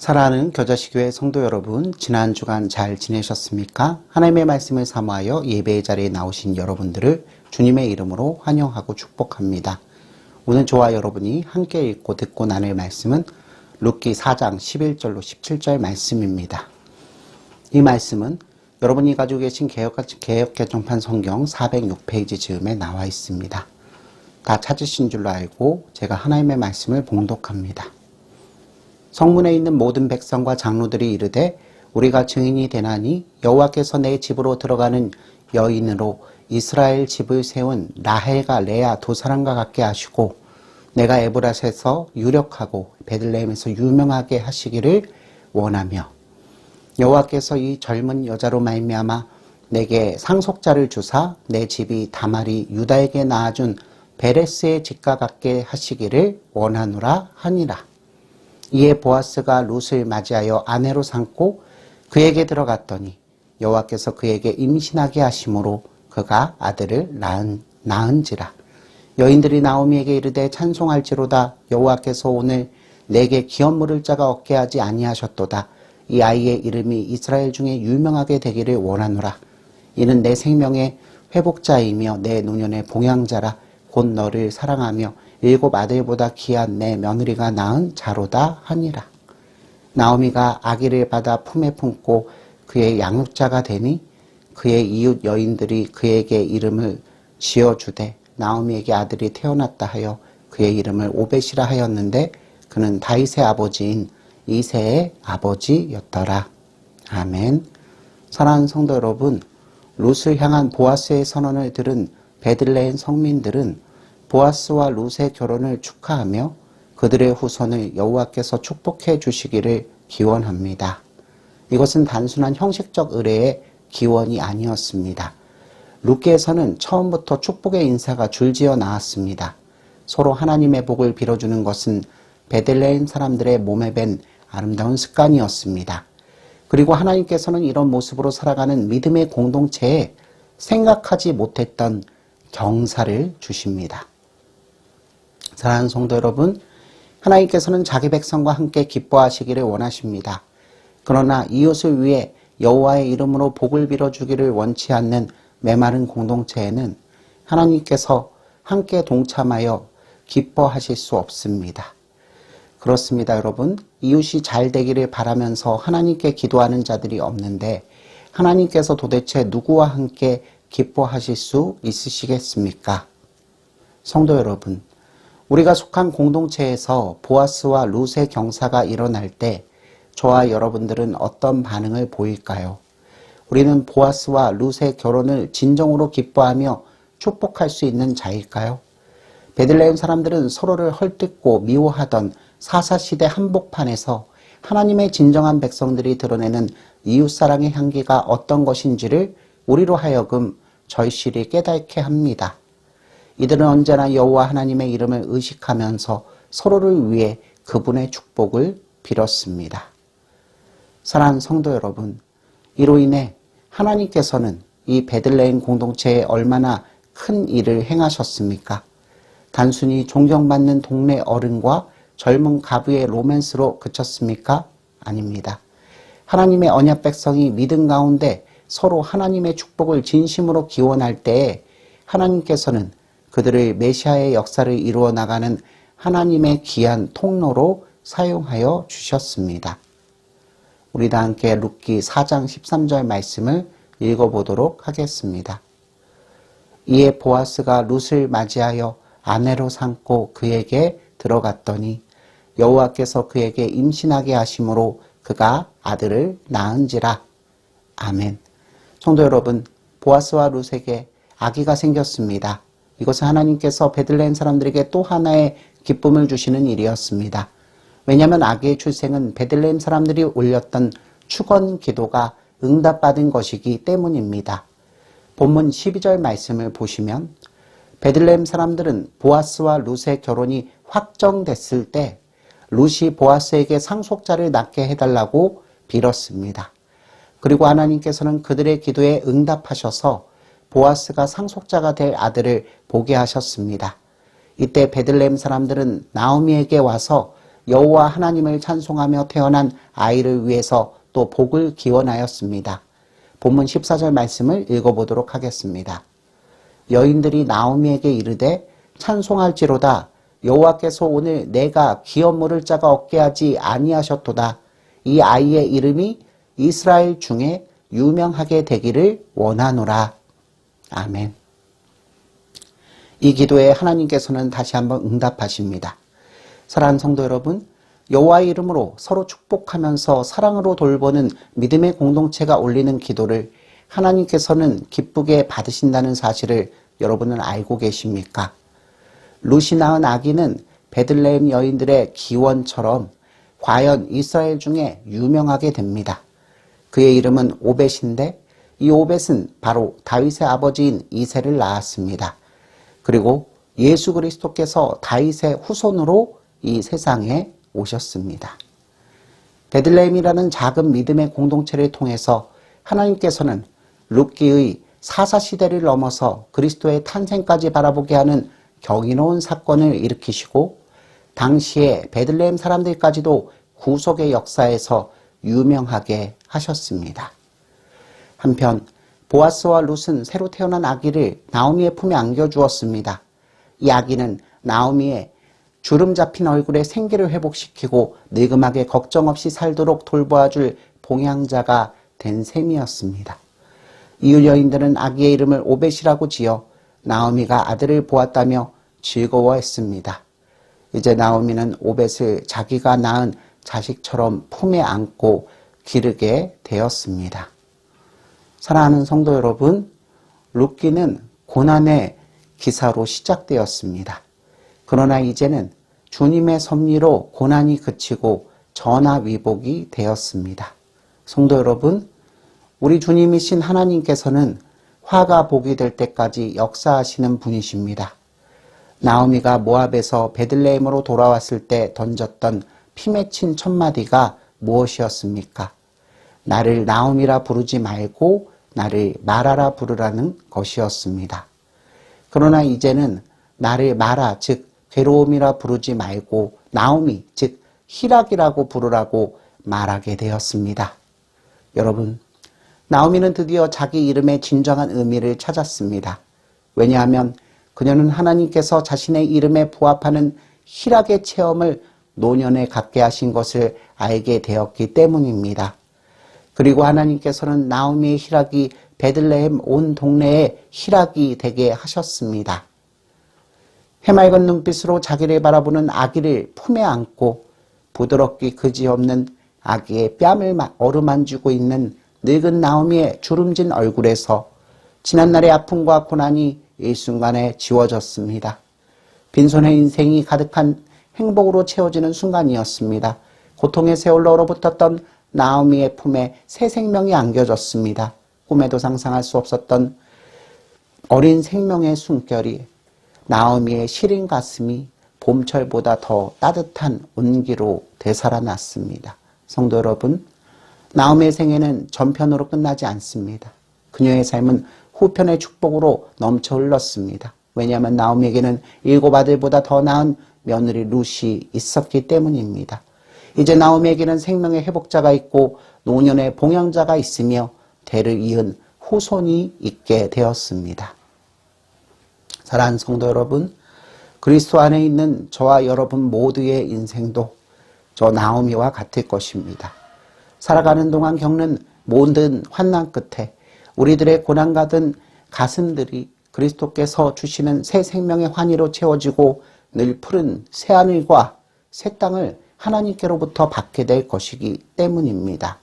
사랑하는 겨자씨교회 성도 여러분, 지난 주간 잘 지내셨습니까? 하나님의 말씀을 사모하여 예배의 자리에 나오신 여러분들을 주님의 이름으로 환영하고 축복합니다. 오늘 저와 여러분이 함께 읽고 듣고 나눌 말씀은 룻기 4장 11절로 17절 말씀입니다. 이 말씀은 여러분이 가지고 계신 개역개정판 성경 406페이지 즈음에 나와 있습니다. 다 찾으신 줄로 알고 제가 하나님의 말씀을 봉독합니다. 성문에 있는 모든 백성과 장로들이 이르되 우리가 증인이 되나니 여호와께서 내 집으로 들어가는 여인으로 이스라엘 집을 세운 라헬과 레아 두 사람과 같게 하시고 내가 에브라스에서 유력하고 베들레헴에서 유명하게 하시기를 원하며 여호와께서 이 젊은 여자로 말미암아 내게 상속자를 주사 내 집이 다말이 유다에게 낳아준 베레스의 집과 같게 하시기를 원하노라 하니라. 이에 보아스가 룻을 맞이하여 아내로 삼고 그에게 들어갔더니 여호와께서 그에게 임신하게 하심으로 그가 아들을 낳은지라. 여인들이 나오미에게 이르되 찬송할지로다. 여호와께서 오늘 내게 기업 물을 자가 없게 하지 아니하셨도다. 이 아이의 이름이 이스라엘 중에 유명하게 되기를 원하노라. 이는 내 생명의 회복자이며 내 노년의 봉양자라. 곧 너를 사랑하며 7 아들보다 귀한 내 며느리가 낳은 자로다 하니라. 나오미가 아기를 받아 품에 품고 그의 양육자가 되니 그의 이웃 여인들이 그에게 이름을 지어주되 나오미에게 아들이 태어났다 하여 그의 이름을 오벳이라 하였는데 그는 다윗의 아버지인 이새의 아버지였더라. 아멘. 사랑하는 성도 여러분, 룻을 향한 보아스의 선언을 들은 베들레헴 성민들은 보아스와 룻의 결혼을 축하하며 그들의 후손을 여호와께서 축복해 주시기를 기원합니다. 이것은 단순한 형식적 의례의 기원이 아니었습니다. 룻기에서는 처음부터 축복의 인사가 줄지어 나왔습니다. 서로 하나님의 복을 빌어주는 것은 베들레헴 사람들의 몸에 밴 아름다운 습관이었습니다. 그리고 하나님께서는 이런 모습으로 살아가는 믿음의 공동체에 생각하지 못했던 경사를 주십니다. 사랑하는 성도 여러분, 하나님께서는 자기 백성과 함께 기뻐하시기를 원하십니다. 그러나 이웃을 위해 여호와의 이름으로 복을 빌어주기를 원치 않는 메마른 공동체에는 하나님께서 함께 동참하여 기뻐하실 수 없습니다. 그렇습니다, 여러분. 이웃이 잘 되기를 바라면서 하나님께 기도하는 자들이 없는데 하나님께서 도대체 누구와 함께 기뻐하실 수 있으시겠습니까? 성도 여러분, 우리가 속한 공동체에서 보아스와 룻의 경사가 일어날 때 저와 여러분들은 어떤 반응을 보일까요? 우리는 보아스와 룻의 결혼을 진정으로 기뻐하며 축복할 수 있는 자일까요? 베들레헴 사람들은 서로를 헐뜯고 미워하던 사사시대 한복판에서 하나님의 진정한 백성들이 드러내는 이웃사랑의 향기가 어떤 것인지를 우리로 하여금 절실히 깨닫게 합니다. 이들은 언제나 여호와 하나님의 이름을 의식하면서 서로를 위해 그분의 축복을 빌었습니다. 사랑하는 성도 여러분, 이로 인해 하나님께서는 이 베들레헴 공동체에 얼마나 큰 일을 행하셨습니까? 단순히 존경받는 동네 어른과 젊은 가부의 로맨스로 그쳤습니까? 아닙니다. 하나님의 언약 백성이 믿음 가운데 서로 하나님의 축복을 진심으로 기원할 때에 하나님께서는 그들의 메시아의 역사를 이루어 나가는 하나님의 귀한 통로로 사용하여 주셨습니다. 우리 다 함께 룻기 4장 13절 말씀을 읽어보도록 하겠습니다. 이에 보아스가 룻을 맞이하여 아내로 삼고 그에게 들어갔더니 여호와께서 그에게 임신하게 하심으로 그가 아들을 낳은지라. 아멘. 성도 여러분, 보아스와 룻에게 아기가 생겼습니다. 이것은 하나님께서 베들레헴 사람들에게 또 하나의 기쁨을 주시는 일이었습니다. 왜냐하면 아기의 출생은 베들레헴 사람들이 올렸던 축원 기도가 응답받은 것이기 때문입니다. 본문 12절 말씀을 보시면 베들레헴 사람들은 보아스와 룻의 결혼이 확정됐을 때 룻이 보아스에게 상속자를 낳게 해달라고 빌었습니다. 그리고 하나님께서는 그들의 기도에 응답하셔서 보아스가 상속자가 될 아들을 보게 하셨습니다. 이때 베들레헴 사람들은 나오미에게 와서 여호와 하나님을 찬송하며 태어난 아이를 위해서 또 복을 기원하였습니다. 본문 14절 말씀을 읽어보도록 하겠습니다. 여인들이 나오미에게 이르되 찬송할지로다. 여호와께서 오늘 내가 기업 물을 자가 없게 하지 아니하셨도다. 이 아이의 이름이 이스라엘 중에 유명하게 되기를 원하노라. 아멘. 이 기도에 하나님께서는 다시 한번 응답하십니다. 사랑하는 성도 여러분, 여호와의 이름으로 서로 축복하면서 사랑으로 돌보는 믿음의 공동체가 올리는 기도를 하나님께서는 기쁘게 받으신다는 사실을 여러분은 알고 계십니까? 룻이 낳은 아기는 베들레헴 여인들의 기원처럼 과연 이스라엘 중에 유명하게 됩니다. 그의 이름은 오벳인데 이 오벳은 바로 다윗의 아버지인 이새를 낳았습니다. 그리고 예수 그리스도께서 다윗의 후손으로 이 세상에 오셨습니다. 베들레헴이라는 작은 믿음의 공동체를 통해서 하나님께서는 룻기의 사사시대를 넘어서 그리스도의 탄생까지 바라보게 하는 경이로운 사건을 일으키시고 당시에 베들레헴 사람들까지도 구속의 역사에서 유명하게 하셨습니다. 한편 보아스와 룻은 새로 태어난 아기를 나오미의 품에 안겨주었습니다. 이 아기는 나오미의 주름 잡힌 얼굴에 생기를 회복시키고 늙음하게 걱정 없이 살도록 돌보아줄 봉양자가 된 셈이었습니다. 이웃 여인들은 아기의 이름을 오벳이라고 지어 나오미가 아들을 보았다며 즐거워했습니다. 이제 나오미는 오벳을 자기가 낳은 자식처럼 품에 안고 기르게 되었습니다. 사랑하는 성도 여러분, 룻기는 고난의 기사로 시작되었습니다. 그러나 이제는 주님의 섭리로 고난이 그치고 전화위복이 되었습니다. 성도 여러분, 우리 주님이신 하나님께서는 화가 복이 될 때까지 역사하시는 분이십니다. 나오미가 모압에서 베들레헴으로 돌아왔을 때 던졌던 피 맺힌 첫마디가 무엇이었습니까? 나를 나오미라 부르지 말고 나를 마라라 부르라는 것이었습니다. 그러나 이제는 나를 마라, 즉 괴로움이라 부르지 말고 나오미, 즉 희락이라고 부르라고 말하게 되었습니다. 여러분, 나오미는 드디어 자기 이름의 진정한 의미를 찾았습니다. 왜냐하면 그녀는 하나님께서 자신의 이름에 부합하는 희락의 체험을 노년에 갖게 하신 것을 알게 되었기 때문입니다. 그리고 하나님께서는 나오미의 희락이 베들레헴 온 동네에 희락이 되게 하셨습니다. 해맑은 눈빛으로 자기를 바라보는 아기를 품에 안고 부드럽기 그지없는 아기의 뺨을 어루만지고 있는 늙은 나오미의 주름진 얼굴에서 지난날의 아픔과 고난이 일순간에 지워졌습니다. 빈손의 인생이 가득한 행복으로 채워지는 순간이었습니다. 고통의 세월로 얼어붙었던 나오미의 품에 새 생명이 안겨졌습니다. 꿈에도 상상할 수 없었던 어린 생명의 숨결이 나오미의 시린 가슴이 봄철보다 더 따뜻한 온기로 되살아났습니다. 성도 여러분, 나오미의 생애는 전편으로 끝나지 않습니다. 그녀의 삶은 후편의 축복으로 넘쳐 흘렀습니다. 왜냐하면 나오미에게는 7 아들보다 더 나은 며느리 룻이 있었기 때문입니다. 이제 나오미에게는 생명의 회복자가 있고 노년의 봉양자가 있으며 대를 이은 후손이 있게 되었습니다. 사랑하는 성도 여러분, 그리스도 안에 있는 저와 여러분 모두의 인생도 저 나오미와 같을 것입니다. 살아가는 동안 겪는 모든 환난 끝에 우리들의 고난 가든 가슴들이 그리스도께서 주시는 새 생명의 환희로 채워지고 늘 푸른 새하늘과 새 땅을 하나님께로부터 받게 될 것이기 때문입니다.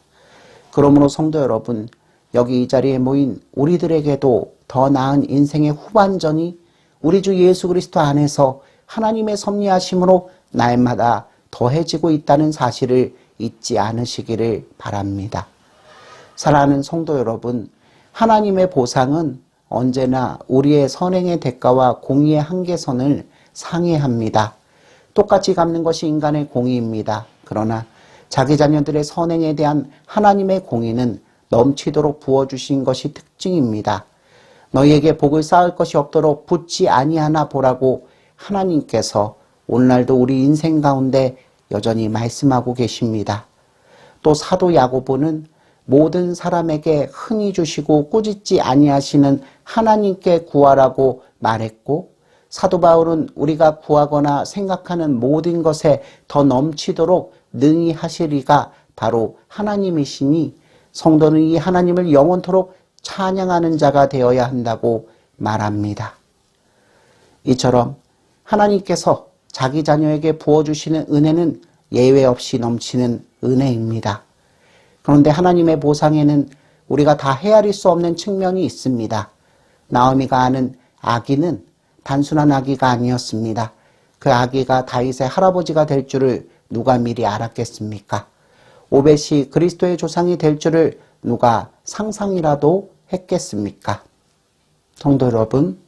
그러므로 성도 여러분, 여기 이 자리에 모인 우리들에게도 더 나은 인생의 후반전이 우리 주 예수 그리스도 안에서 하나님의 섭리하심으로 날마다 더해지고 있다는 사실을 잊지 않으시기를 바랍니다. 사랑하는 성도 여러분, 하나님의 보상은 언제나 우리의 선행의 대가와 공의의 한계선을 상회합니다. 똑같이 갚는 것이 인간의 공의입니다. 그러나 자기 자녀들의 선행에 대한 하나님의 공의는 넘치도록 부어주신 것이 특징입니다. 너희에게 복을 쌓을 것이 없도록 붙지 아니하나 보라고 하나님께서 오늘날도 우리 인생 가운데 여전히 말씀하고 계십니다. 또 사도 야고보는 모든 사람에게 흔히 주시고 꾸짖지 아니하시는 하나님께 구하라고 말했고, 사도 바울은 우리가 구하거나 생각하는 모든 것에 더 넘치도록 능히 하실 이가 바로 하나님이시니 성도는 이 하나님을 영원토록 찬양하는 자가 되어야 한다고 말합니다. 이처럼 하나님께서 자기 자녀에게 부어주시는 은혜는 예외 없이 넘치는 은혜입니다. 그런데 하나님의 보상에는 우리가 다 헤아릴 수 없는 측면이 있습니다. 나오미가 아는 아기는 단순한 아기가 아니었습니다. 그 아기가 다윗의 할아버지가 될 줄을 누가 미리 알았겠습니까? 오벳이 그리스도의 조상이 될 줄을 누가 상상이라도 했겠습니까? 성도 여러분,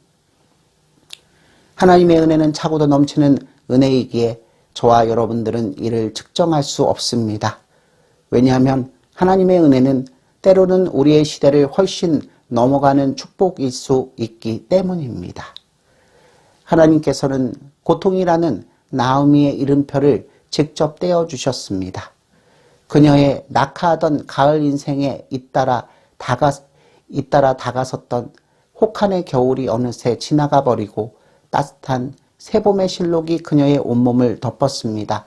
하나님의 은혜는 차고도 넘치는 은혜이기에 저와 여러분들은 이를 측정할 수 없습니다. 왜냐하면 하나님의 은혜는 때로는 우리의 시대를 훨씬 넘어가는 축복일 수 있기 때문입니다. 하나님께서는 고통이라는 나오미의 이름표를 직접 떼어주셨습니다. 그녀의 낙하하던 가을 인생에 잇따라 다가섰던 혹한의 겨울이 어느새 지나가 버리고 따뜻한 새봄의 실록이 그녀의 온몸을 덮었습니다.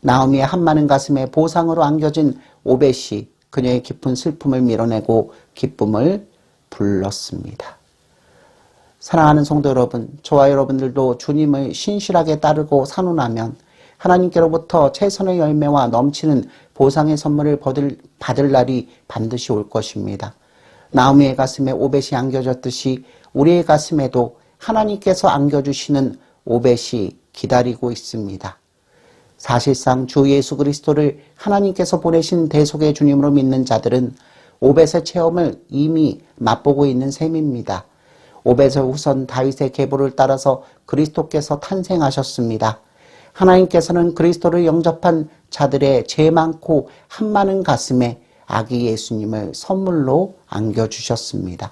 나오미의 한마는 가슴에 보상으로 안겨진 오벳이 그녀의 깊은 슬픔을 밀어내고 기쁨을 불렀습니다. 사랑하는 성도 여러분, 저와 여러분들도 주님을 신실하게 따르고 산운하면 하나님께로부터 최선의 열매와 넘치는 보상의 선물을 받을 날이 반드시 올 것입니다. 나오미의 가슴에 오벳이 안겨졌듯이 우리의 가슴에도 하나님께서 안겨주시는 오벳이 기다리고 있습니다. 사실상 주 예수 그리스도를 하나님께서 보내신 대속의 주님으로 믿는 자들은 오벳의 체험을 이미 맛보고 있는 셈입니다. 오벳의 후손 다윗의 계보를 따라서 그리스도께서 탄생하셨습니다. 하나님께서는 그리스도를 영접한 자들의 죄 많고 한마는 가슴에 아기 예수님을 선물로 안겨주셨습니다.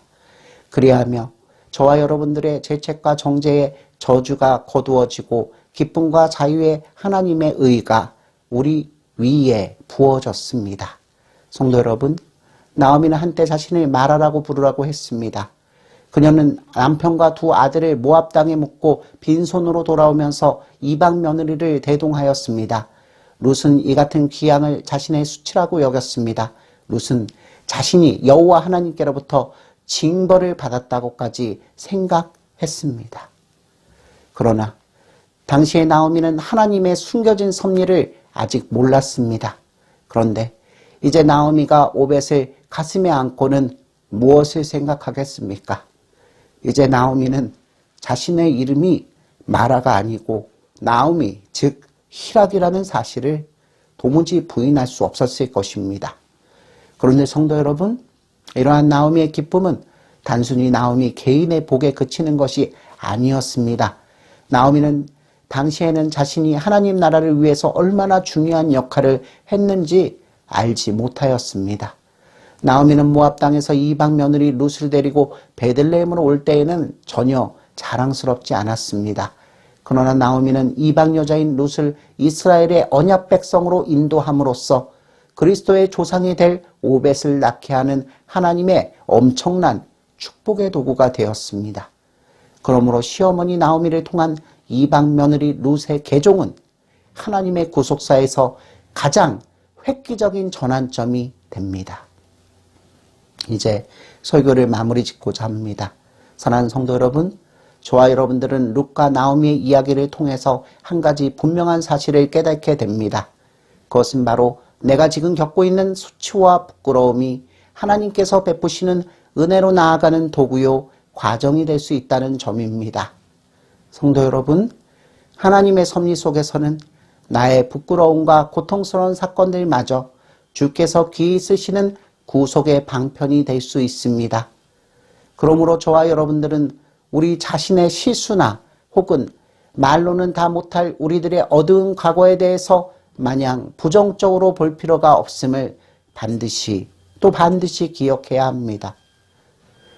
그리하며 저와 여러분들의 죄책과 정죄의 저주가 거두어지고 기쁨과 자유의 하나님의 의가 우리 위에 부어졌습니다. 성도 여러분, 나오미는 한때 자신을 마라라고 부르라고 했습니다. 그녀는 남편과 두 아들을 모압 땅에 묻고 빈손으로 돌아오면서 이방 며느리를 대동하였습니다. 룻은 이 같은 귀양을 자신의 수치라고 여겼습니다. 룻은 자신이 여호와 하나님께로부터 징벌을 받았다고까지 생각했습니다. 그러나 당시에 나오미는 하나님의 숨겨진 섭리를 아직 몰랐습니다. 그런데 이제 나오미가 오벳을 가슴에 안고는 무엇을 생각하겠습니까? 이제 나오미는 자신의 이름이 마라가 아니고 나오미, 즉 희락이라는 사실을 도무지 부인할 수 없었을 것입니다. 그런데 성도 여러분, 이러한 나오미의 기쁨은 단순히 나오미 개인의 복에 그치는 것이 아니었습니다. 나오미는 당시에는 자신이 하나님 나라를 위해서 얼마나 중요한 역할을 했는지 알지 못하였습니다. 나오미는 모압 땅에서 이방 며느리 룻을 데리고 베들레헴으로 올 때에는 전혀 자랑스럽지 않았습니다. 그러나 나오미는 이방 여자인 룻을 이스라엘의 언약 백성으로 인도함으로써 그리스도의 조상이 될 오벳을 낳게 하는 하나님의 엄청난 축복의 도구가 되었습니다. 그러므로 시어머니 나오미를 통한 이방 며느리 룻의 개종은 하나님의 구속사에서 가장 획기적인 전환점이 됩니다. 이제 설교를 마무리 짓고자 합니다. 사랑하는 성도 여러분, 저와 여러분들은 룻과 나오미의 이야기를 통해서 한 가지 분명한 사실을 깨닫게 됩니다. 그것은 바로 내가 지금 겪고 있는 수치와 부끄러움이 하나님께서 베푸시는 은혜로 나아가는 도구요 과정이 될 수 있다는 점입니다. 성도 여러분, 하나님의 섭리 속에서는 나의 부끄러움과 고통스러운 사건들마저 주께서 귀히 쓰시는 구속의 방편이 될 수 있습니다. 그러므로 저와 여러분들은 우리 자신의 실수나 혹은 말로는 다 못할 우리들의 어두운 과거에 대해서 마냥 부정적으로 볼 필요가 없음을 반드시 기억해야 합니다.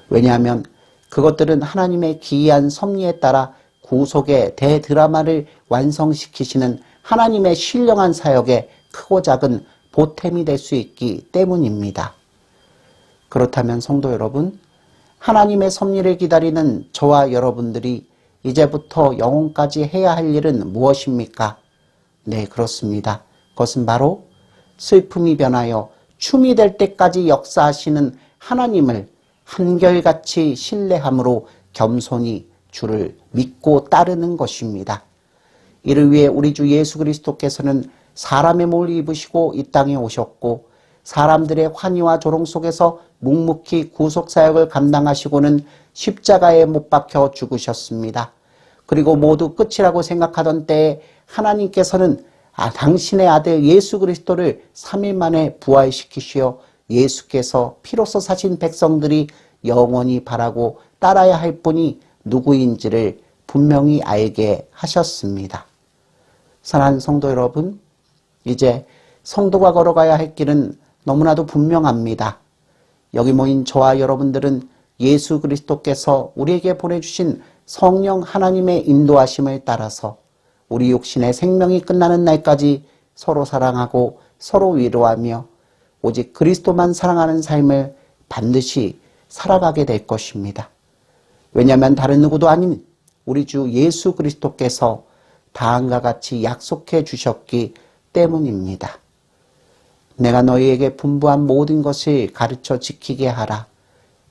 왜냐하면 그것들은 하나님의 기이한 섭리에 따라 구속의 대드라마를 완성시키시는 하나님의 신령한 사역에 크고 작은 보탬이 될 수 있기 때문입니다. 그렇다면 성도 여러분, 하나님의 섭리를 기다리는 저와 여러분들이 이제부터 영혼까지 해야 할 일은 무엇입니까? 네, 그렇습니다. 그것은 바로 슬픔이 변하여 춤이 될 때까지 역사하시는 하나님을 한결같이 신뢰함으로 겸손히 주를 믿고 따르는 것입니다. 이를 위해 우리 주 예수 그리스도께서는 사람의 몸을 입으시고 이 땅에 오셨고 사람들의 환희와 조롱 속에서 묵묵히 구속사역을 감당하시고는 십자가에 못 박혀 죽으셨습니다. 그리고 모두 끝이라고 생각하던 때에 하나님께서는 당신의 아들 예수 그리스도를 3일 만에 부활시키시어 예수께서 피로써 사신 백성들이 영원히 바라고 따라야 할 분이 누구인지를 분명히 알게 하셨습니다. 사랑하는 성도 여러분, 이제 성도가 걸어가야 할 길은 너무나도 분명합니다. 여기 모인 저와 여러분들은 예수 그리스도께서 우리에게 보내주신 성령 하나님의 인도하심을 따라서 우리 육신의 생명이 끝나는 날까지 서로 사랑하고 서로 위로하며 오직 그리스도만 사랑하는 삶을 반드시 살아가게 될 것입니다. 왜냐하면 다른 누구도 아닌 우리 주 예수 그리스도께서 다음과 같이 약속해 주셨기 때문입니다. 내가 너희에게 분부한 모든 것을 가르쳐 지키게 하라.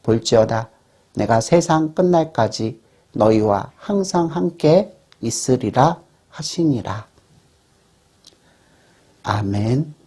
볼지어다 내가 세상 끝날까지 너희와 항상 함께 있으리라 하시니라. 아멘.